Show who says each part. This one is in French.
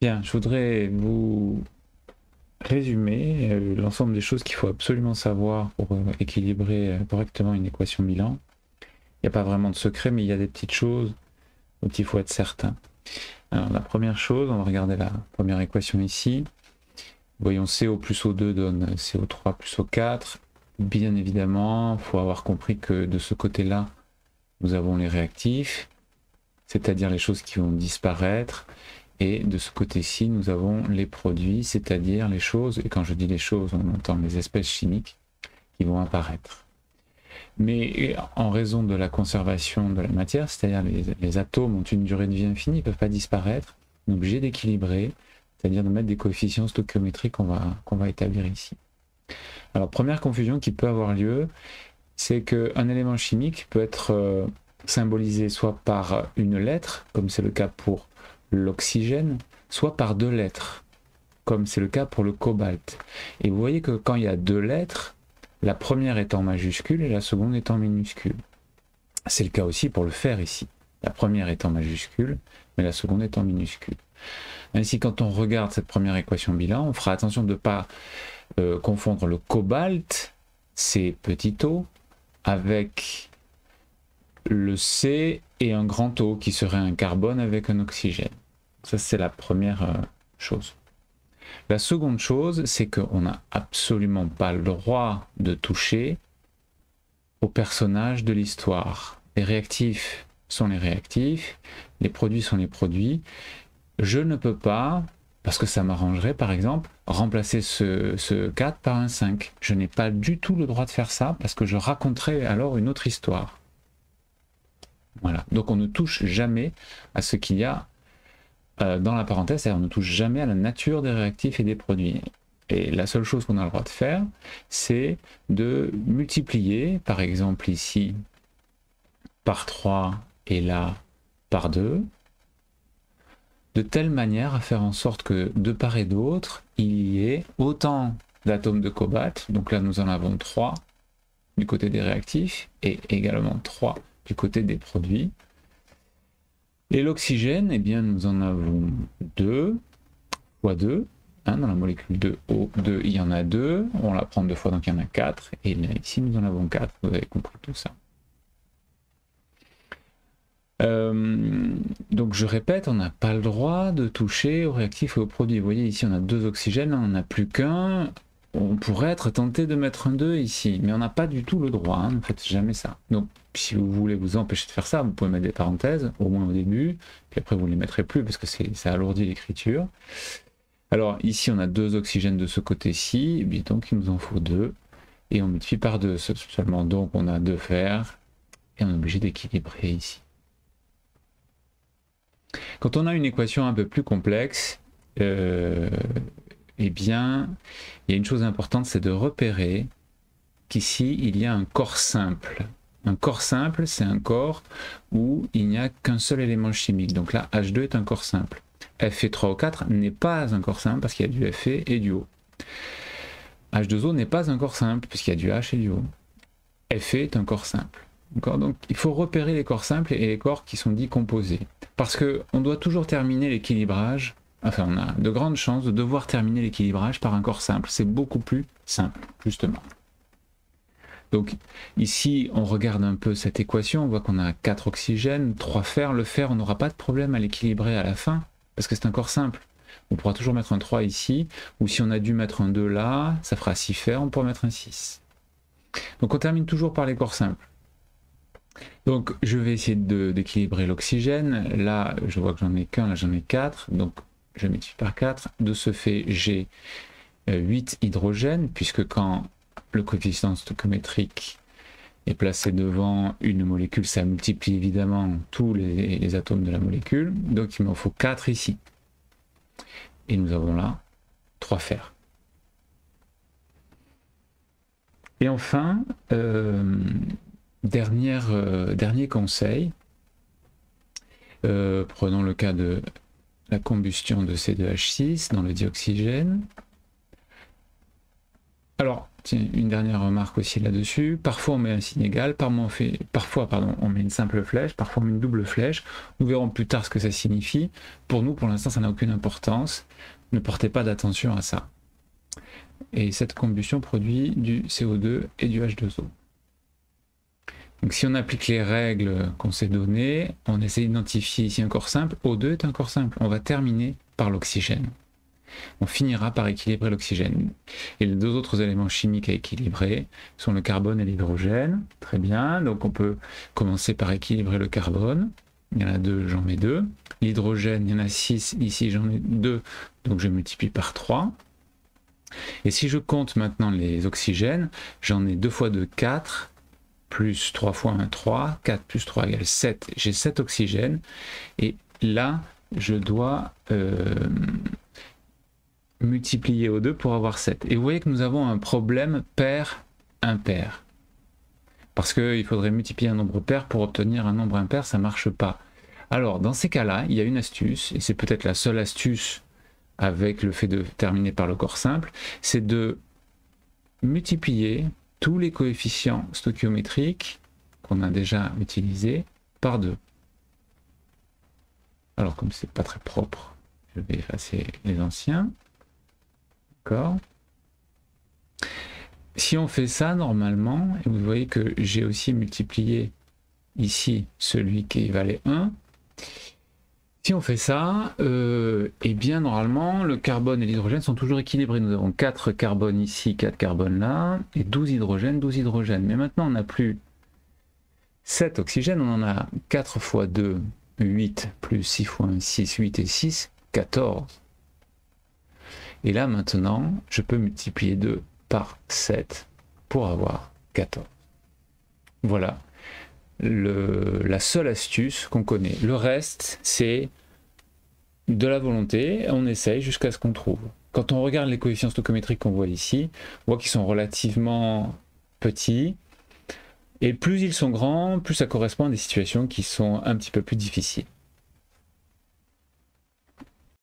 Speaker 1: Bien, je voudrais vous résumer l'ensemble des choses qu'il faut absolument savoir pour équilibrer correctement une équation Milan. Il n'y a pas vraiment de secret, mais il y a des petites choses dont il faut être certain. Alors la première chose, on va regarder la première équation ici. Voyons CO plus O2 donne CO3 plus O4. Bien évidemment, il faut avoir compris que de ce côté-là, nous avons les réactifs, c'est-à-dire les choses qui vont disparaître. Et de ce côté-ci, nous avons les produits, c'est-à-dire les choses, et quand je dis les choses, on entend les espèces chimiques qui vont apparaître. Mais en raison de la conservation de la matière, c'est-à-dire les atomes ont une durée de vie infinie, ils ne peuvent pas disparaître, on est obligé d'équilibrer, c'est-à-dire de mettre des coefficients stoichiométriques qu'on va établir ici. Alors, première confusion qui peut avoir lieu, c'est qu'un élément chimique peut être symbolisé soit par une lettre, comme c'est le cas pour l'oxygène, soit par deux lettres, comme c'est le cas pour le cobalt. Et vous voyez que quand il y a deux lettres, la première est en majuscule et la seconde est en minuscule. C'est le cas aussi pour le fer ici. La première est en majuscule, mais la seconde est en minuscule. Ainsi, quand on regarde cette première équation bilan, on fera attention de ne pas confondre le cobalt, c'est petit o, avec le C et un grand O qui serait un carbone avec un oxygène. Ça, c'est la première chose. La seconde chose, c'est qu'on n'a absolument pas le droit de toucher aux personnages de l'histoire. Les réactifs sont les réactifs, les produits sont les produits. Je ne peux pas, parce que ça m'arrangerait par exemple, remplacer ce 4 par un 5. Je n'ai pas du tout le droit de faire ça parce que je raconterais alors une autre histoire. Voilà. Donc on ne touche jamais à ce qu'il y a dans la parenthèse, c'est-à-dire on ne touche jamais à la nature des réactifs et des produits. Et la seule chose qu'on a le droit de faire, c'est de multiplier, par exemple ici, par 3 et là par 2, de telle manière à faire en sorte que de part et d'autre, il y ait autant d'atomes de cobalt, donc là nous en avons 3 du côté des réactifs, et également 3 du côté des produits. Et l'oxygène, eh bien nous en avons 2 fois 2, hein, dans la molécule de O2 il y en a 2, on la prend 2 fois donc il y en a 4, et là ici nous en avons 4, vous avez compris tout ça. Donc je répète, on n'a pas le droit de toucher aux réactifs et aux produits. Vous voyez ici on a 2 oxygènes, on n'en a plus qu'un. On pourrait être tenté de mettre un 2 ici, mais on n'a pas du tout le droit, hein, ne faites jamais ça. Donc si vous voulez vous empêcher de faire ça, vous pouvez mettre des parenthèses, au moins au début, puis après vous ne les mettrez plus parce que ça alourdit l'écriture. Alors ici on a 2 oxygènes de ce côté-ci, et donc il nous en faut 2, et on multiplie par 2 seulement, donc on a 2 fers, et on est obligé d'équilibrer ici. Quand on a une équation un peu plus complexe, eh bien, il y a une chose importante, c'est de repérer qu'ici, il y a un corps simple. Un corps simple, c'est un corps où il n'y a qu'un seul élément chimique. Donc là, H2 est un corps simple. Fe3O4 n'est pas un corps simple parce qu'il y a du Fe et du O. H2O n'est pas un corps simple puisqu'il y a du H et du O. Fe est un corps simple. Donc il faut repérer les corps simples et les corps qui sont dits composés. Parce qu'on doit toujours terminer l'équilibrage, enfin on a de grandes chances de devoir terminer l'équilibrage par un corps simple. C'est beaucoup plus simple, justement. Donc ici on regarde un peu cette équation, on voit qu'on a 4 oxygènes, 3 fers. Le fer, on n'aura pas de problème à l'équilibrer à la fin, parce que c'est un corps simple. On pourra toujours mettre un 3 ici, ou si on a dû mettre un 2 là, ça fera 6 fers, on pourra mettre un 6. Donc on termine toujours par les corps simples. Donc je vais essayer d'équilibrer l'oxygène. Là, je vois que j'en ai qu'un, là j'en ai 4. Donc je multiplie par 4. De ce fait, j'ai 8 hydrogènes, puisque quand le coefficient stoichiométrique est placé devant une molécule, ça multiplie évidemment tous les atomes de la molécule. Donc il m'en faut 4 ici. Et nous avons là 3 fers. Et enfin, dernier conseil, prenons le cas de la combustion de C2H6 dans le dioxygène. Alors, Tiens, une dernière remarque aussi là-dessus. Parfois on met un signe égal, parfois on met une simple flèche, parfois on met une double flèche. Nous verrons plus tard ce que ça signifie. Pour nous, pour l'instant, ça n'a aucune importance. Ne portez pas d'attention à ça. Et cette combustion produit du CO2 et du H2O. Donc si on applique les règles qu'on s'est données, on essaie d'identifier ici un corps simple. O2 est un corps simple. On va terminer par l'oxygène. On finira par équilibrer l'oxygène. Et les deux autres éléments chimiques à équilibrer sont le carbone et l'hydrogène. Très bien, donc on peut commencer par équilibrer le carbone. Il y en a 2, j'en mets 2. L'hydrogène, il y en a 6, ici j'en ai 2, donc je multiplie par 3. Et si je compte maintenant les oxygènes, j'en ai 2 fois 2, 4, plus 3 fois 1, 3, 4 plus 3 égale 7. J'ai 7 oxygènes, et là, je dois multiplier au 2 pour avoir 7. Et vous voyez que nous avons un problème pair-impair. Parce qu'il faudrait multiplier un nombre pair pour obtenir un nombre impair, ça ne marche pas. Alors, dans ces cas-là, il y a une astuce, et c'est peut-être la seule astuce avec le fait de terminer par le corps simple, c'est de multiplier tous les coefficients stoichiométriques qu'on a déjà utilisés par 2. Alors, comme c'est pas très propre, je vais effacer les anciens. D'accord. Si on fait ça normalement, et vous voyez que j'ai aussi multiplié ici celui qui valait 1, si on fait ça, eh bien normalement le carbone et l'hydrogène sont toujours équilibrés. Nous avons 4 carbones ici, 4 carbones là, et 12 hydrogènes, 12 hydrogènes. Mais maintenant on n'a plus 7 oxygènes, on en a 4 fois 2, 8, plus 6 fois 1, 6, 8 et 6, 14. Et là maintenant, je peux multiplier 2 par 7 pour avoir 14. Voilà la seule astuce qu'on connaît. Le reste, c'est de la volonté, on essaye jusqu'à ce qu'on trouve. Quand on regarde les coefficients stoichiométriques qu'on voit ici, on voit qu'ils sont relativement petits, et plus ils sont grands, plus ça correspond à des situations qui sont un petit peu plus difficiles.